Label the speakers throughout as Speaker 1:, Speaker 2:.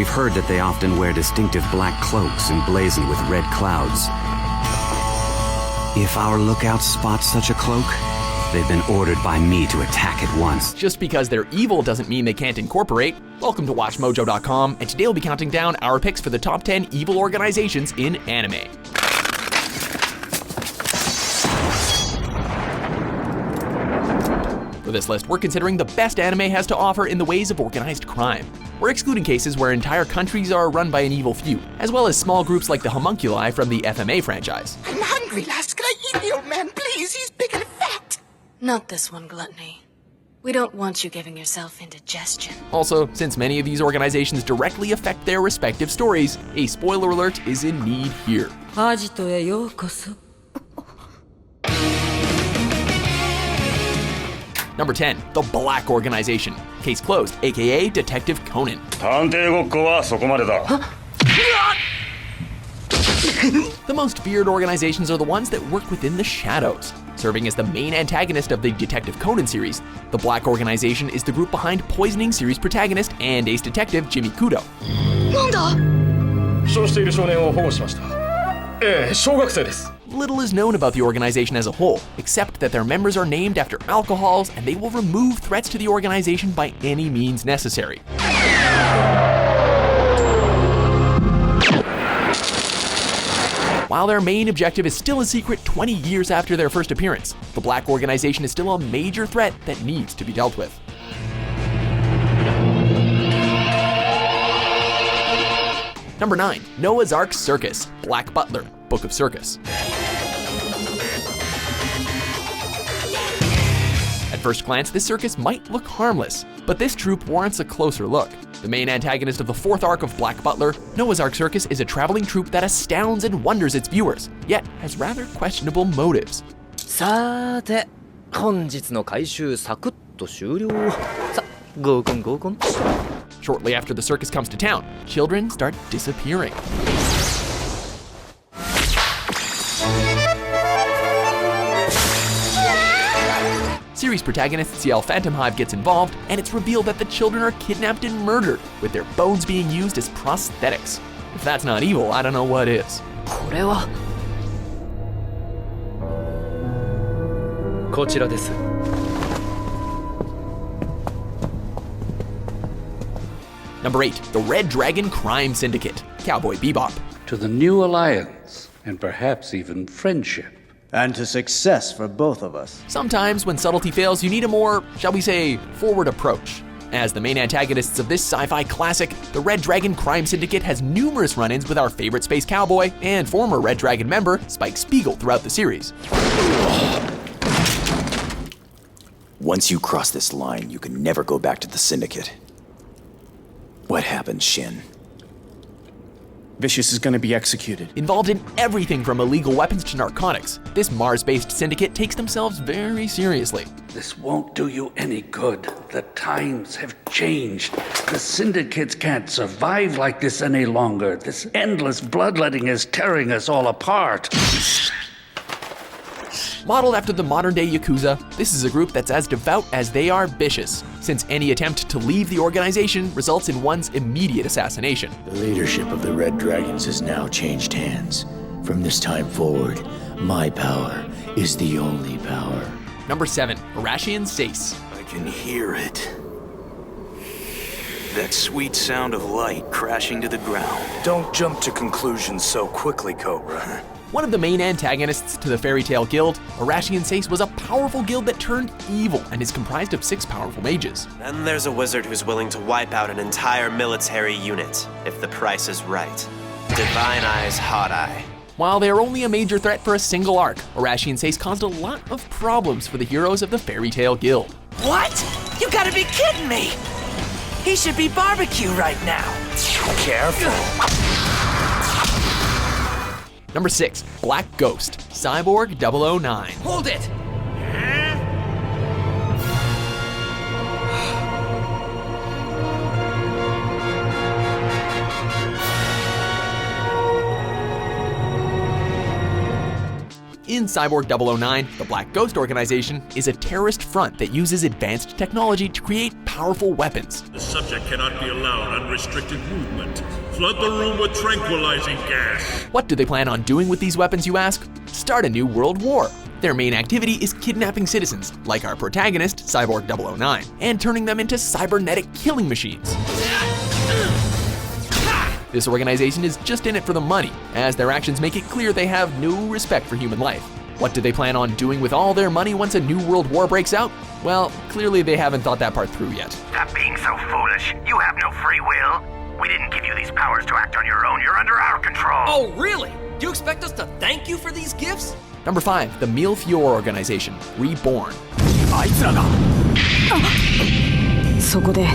Speaker 1: We've heard that they often wear distinctive black cloaks emblazoned with red clouds. If our lookouts spot such a cloak, they've been ordered by me to attack at once.
Speaker 2: Just because they're evil doesn't mean they can't incorporate. Welcome to WatchMojo.com, and today we'll be counting down our picks for the top 10 evil organizations in anime. For this list, we're considering the best anime has to offer in the ways of organized crime. We're excluding cases where entire countries are run by an evil few, as well as small groups like the homunculi from the FMA franchise.
Speaker 3: I'm hungry, lass. Can I eat the old man, please? He's big and fat.
Speaker 4: Not this one, Gluttony. We don't want you giving yourself indigestion.
Speaker 2: Also, since many of these organizations directly affect their respective stories, a spoiler alert is in need here. Number 10, the Black Organization. Case closed, aka Detective Conan. The most feared organizations are the ones that work within the shadows. Serving as the main antagonist of the Detective Conan series, the Black Organization is the group behind Poisoning series protagonist and ace detective Jimmy Kudo. Little is known about the organization as a whole, except that their members are named after alcohols and they will remove threats to the organization by any means necessary. While their main objective is still a secret 20 years after their first appearance, the Black Organization is still a major threat that needs to be dealt with. Number 9, Noah's Ark Circus, Black Butler, Book of Circus. At first glance, this circus might look harmless, but this troupe warrants a closer look. The main antagonist of the fourth arc of Black Butler, Noah's Ark Circus is a traveling troupe that astounds and wonders its viewers, yet has rather questionable motives. Shortly after the circus comes to town, children start disappearing. Series protagonist CL Phantom Hive gets involved, and it's revealed that the children are kidnapped and murdered, with their bones being used as prosthetics. If that's not evil, I don't know what is. Number 8, the Red Dragon Crime Syndicate, Cowboy Bebop.
Speaker 5: To the new alliance, and perhaps even friendship.
Speaker 6: And to success for both of us.
Speaker 2: Sometimes when subtlety fails, you need a more, shall we say, forward approach. As the main antagonists of this sci-fi classic, the Red Dragon Crime Syndicate has numerous run-ins with our favorite space cowboy and former Red Dragon member, Spike Spiegel, throughout the series.
Speaker 7: Once you cross this line, you can never go back to the Syndicate. What happened, Shin?
Speaker 6: Vicious is gonna be executed.
Speaker 2: Involved in everything from illegal weapons to narcotics, this Mars-based syndicate takes themselves very seriously.
Speaker 5: This won't do you any good. The times have changed. The syndicates can't survive like this any longer. This endless bloodletting is tearing us all apart.
Speaker 2: Modeled after the modern-day Yakuza, this is a group that's as devout as they are vicious, since any attempt to leave the organization results in one's immediate assassination.
Speaker 8: The leadership of the Red Dragons has now changed hands. From this time forward, my power is the only power.
Speaker 2: Number 7, Arashian Seis.
Speaker 7: I can hear it. That sweet sound of light crashing to the ground.
Speaker 9: Don't jump to conclusions so quickly, Cobra.
Speaker 2: One of the main antagonists to the Fairy Tail Guild, Arashian Seis was a powerful guild that turned evil and is comprised of 6 powerful mages.
Speaker 10: Then there's a wizard who's willing to wipe out an entire military unit, if the price is right. Divine Eye's Hot Eye.
Speaker 2: While they are only a major threat for a single arc, Arashian Seis caused a lot of problems for the heroes of the Fairy Tail Guild.
Speaker 3: What? You gotta be kidding me! He should be barbecue right now.
Speaker 9: Careful.
Speaker 2: Number 6, Black Ghost, Cyborg 009.
Speaker 3: Hold it!
Speaker 2: In in Cyborg 009, the Black Organization is a terrorist front that uses advanced technology to create powerful weapons.
Speaker 11: The subject cannot be allowed unrestricted movement. Flood the room with tranquilizing gas.
Speaker 2: What do they plan on doing with these weapons, you ask? Start a new world war. Their main activity is kidnapping citizens, like our protagonist, Cyborg 009, and turning them into cybernetic killing machines. This organization is just in it for the money, as their actions make it clear they have no respect for human life. What do they plan on doing with all their money once a new world war breaks out? Well, clearly they haven't thought that part through yet.
Speaker 12: Stop being so foolish. You have no free will. We didn't give you these powers to act on your own. You're under our control.
Speaker 3: Oh, really? Do you expect us to thank you for these gifts?
Speaker 2: Number 5, the Millefiore Organization, Reborn.
Speaker 13: そこで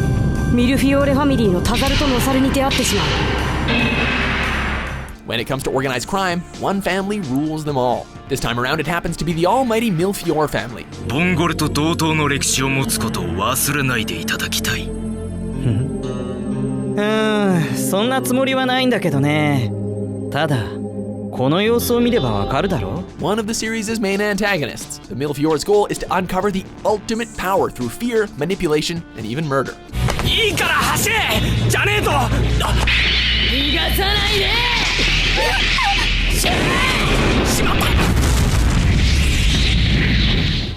Speaker 13: ミルフィオーレファミリーのタザルとノサルに出会ってしまう。
Speaker 2: When it comes to organized crime, one family rules them all. This time around, it happens to be the almighty Millefiore family.
Speaker 14: ボンゴレと同等の歴史を持つことを忘れないでいただきたい。
Speaker 15: そんなつもりはないんだけどね。ただ、この様子を見ればわかるだろ。
Speaker 2: One of the series' main antagonists, the Millefiore's goal is to uncover the ultimate power through fear, manipulation, and even murder.
Speaker 3: いいから走れ！じゃねえと！逃がさないで！しまった！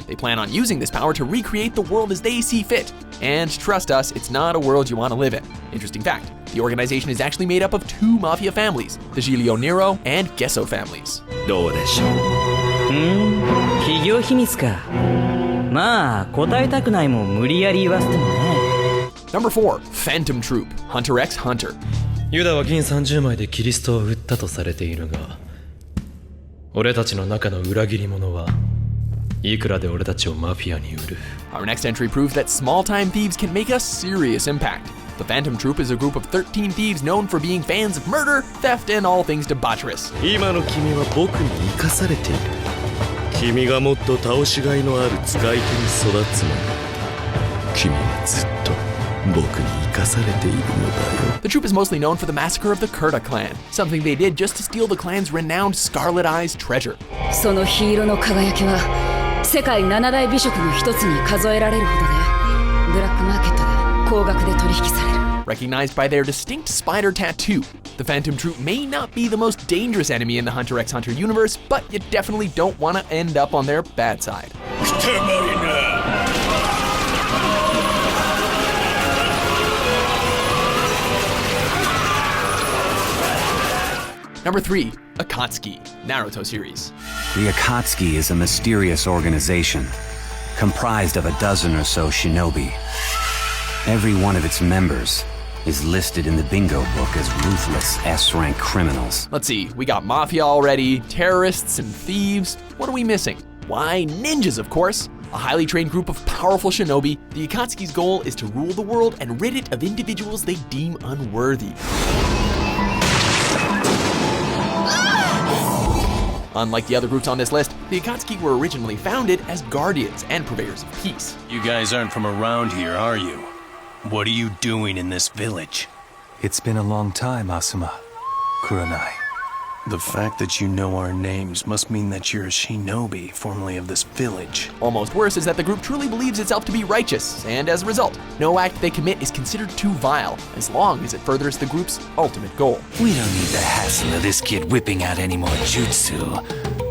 Speaker 2: They plan on using this power to recreate the world as they see fit. And trust us, it's not a world you want to live in. Interesting fact, the organization is actually made up of 2 mafia families, the Giglio Nero and Gesso families.
Speaker 15: どうでしょう。企業秘密か。まあ、答えたくないも無理やり言わせてもね。
Speaker 2: Number 4, Phantom Troop, Hunter x Hunter.
Speaker 16: ユダは銀30枚でキリストを売ったとされているが、俺たちの中の裏切り者はいくらで俺たちをマフィアに売る。
Speaker 2: Our next entry proves that small-time thieves can make a serious impact. The Phantom Troop is a group of 13 thieves known for being fans of murder, theft, and all things debaucherous.
Speaker 17: 今の君は僕に生かされている。君がもっと倒しがいのある使い手に育つまで、君はずっと僕に生かされているのだよ。
Speaker 2: The troop is mostly known for the massacre of the Kurta clan, something they did just to steal the clan's renowned Scarlet Eyes treasure.
Speaker 13: そのヒーローの輝きは世界7大美食の一つに数えられるほどで、ブラックマーケットで高額で取引される。
Speaker 2: Recognized by their distinct spider tattoo, the Phantom Troop may not be the most dangerous enemy in the Hunter x Hunter universe, but you definitely don't want to end up on their bad side. Number 3, Akatsuki, Naruto series.
Speaker 1: The Akatsuki is a mysterious organization, comprised of a dozen or so shinobi. Every one of its members is listed in the bingo book as ruthless S-rank criminals.
Speaker 2: Let's see, we got mafia already, terrorists and thieves. What are we missing? Why, ninjas, of course. A highly trained group of powerful shinobi, the Akatsuki's goal is to rule the world and rid it of individuals they deem unworthy. Unlike the other groups on this list, the Akatsuki were originally founded as guardians and purveyors of peace.
Speaker 18: You guys aren't from around here, are you? What are you doing in this village?
Speaker 19: It's been a long time, Asuma. Kurenai.
Speaker 18: The fact that you know our names must mean that you're a shinobi, formerly of this village.
Speaker 2: Almost worse is that the group truly believes itself to be righteous, and as a result, no act they commit is considered too vile, as long as it furthers the group's ultimate goal.
Speaker 20: We don't need the hassle of this kid whipping out any more jutsu.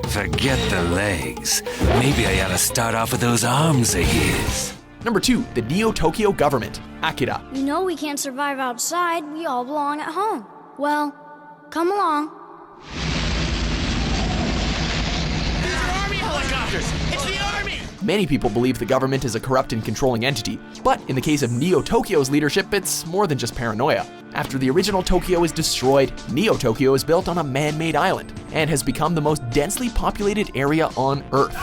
Speaker 20: Forget the legs. Maybe I ought to start off with those arms of his.
Speaker 2: Number 2, the Neo-Tokyo government, Akira.
Speaker 21: You know we can't survive outside. We all belong at home. Well, come along.
Speaker 3: These are army helicopters! It's the army!
Speaker 2: Many people believe the government is a corrupt and controlling entity, but in the case of Neo-Tokyo's leadership, it's more than just paranoia. After the original Tokyo is destroyed, Neo-Tokyo is built on a man-made island and has become the most densely populated area on Earth.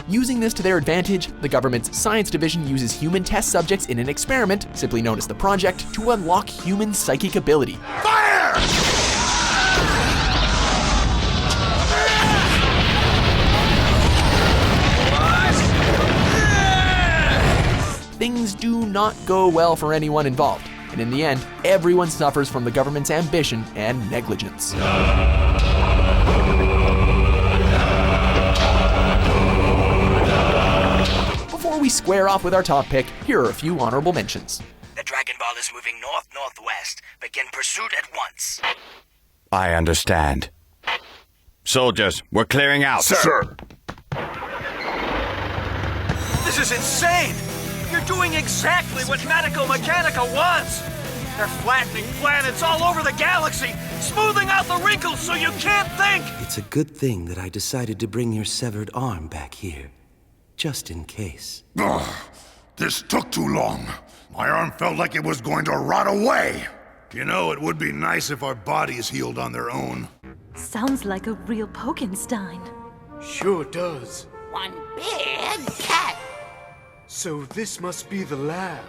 Speaker 2: Using this to their advantage, the government's science division uses human test subjects in an experiment, simply known as the Project, to unlock human psychic ability.
Speaker 3: Fire!
Speaker 2: Things do not go well for anyone involved. and in the end, everyone suffers from the government's ambition and negligence. Before we square off with our top pick, here are a few honorable mentions.
Speaker 12: The Dragon Ball is moving north-northwest. Begin pursuit at once.
Speaker 4: I understand. Soldiers, we're clearing out.
Speaker 9: Sir.
Speaker 22: This is insane! You're doing exactly what Mechanica wants! They're flattening planets all over the galaxy, smoothing out the wrinkles so you can't think!
Speaker 23: It's a good thing that I decided to bring your severed arm back here. Just in case.
Speaker 11: Ugh, this took too long. My arm felt like it was going to rot away. You know, it would be nice if our bodies healed on their own.
Speaker 24: Sounds like a real Pokenstein.
Speaker 25: Sure does.
Speaker 12: One big cat.
Speaker 25: So this must be the lab.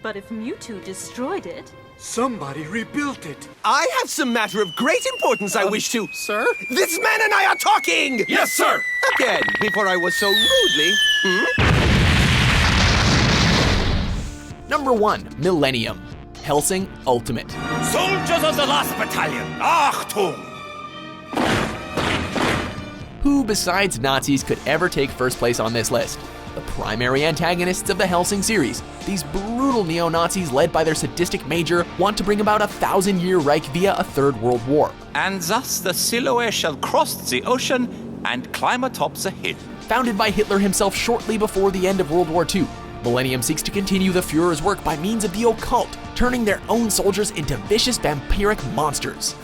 Speaker 24: But if Mewtwo destroyed it...
Speaker 25: Somebody rebuilt it.
Speaker 26: I have some matter of great importance I wish to... Sir? This man and I are talking!
Speaker 9: Yes, sir!
Speaker 26: Again, before I was so rudely...
Speaker 2: Number 1, Millenium. Hellsing Ultimate.
Speaker 22: Soldiers of the last battalion, Achtung!
Speaker 2: Who besides Nazis could ever take first place on this list? The primary antagonists of the Hellsing series. These brutal neo-Nazis led by their sadistic major want to bring about a 1,000-year Reich via a third world war.
Speaker 27: And thus the Siloe shall cross the ocean and climb atop the hill.
Speaker 2: Founded by Hitler himself shortly before the end of World War II, Millennium seeks to continue the Führer's work by means of the occult, turning their own soldiers into vicious vampiric monsters.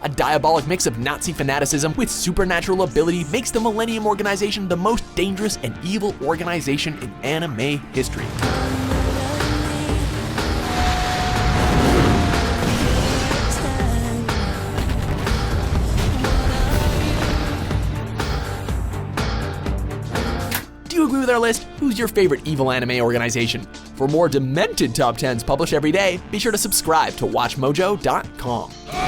Speaker 2: A diabolic mix of Nazi fanaticism with supernatural ability makes the Millennium Organization the most dangerous and evil organization in anime history. Do you agree with our list? Who's your favorite evil anime organization? For more demented top 10s published every day, be sure to subscribe to WatchMojo.com.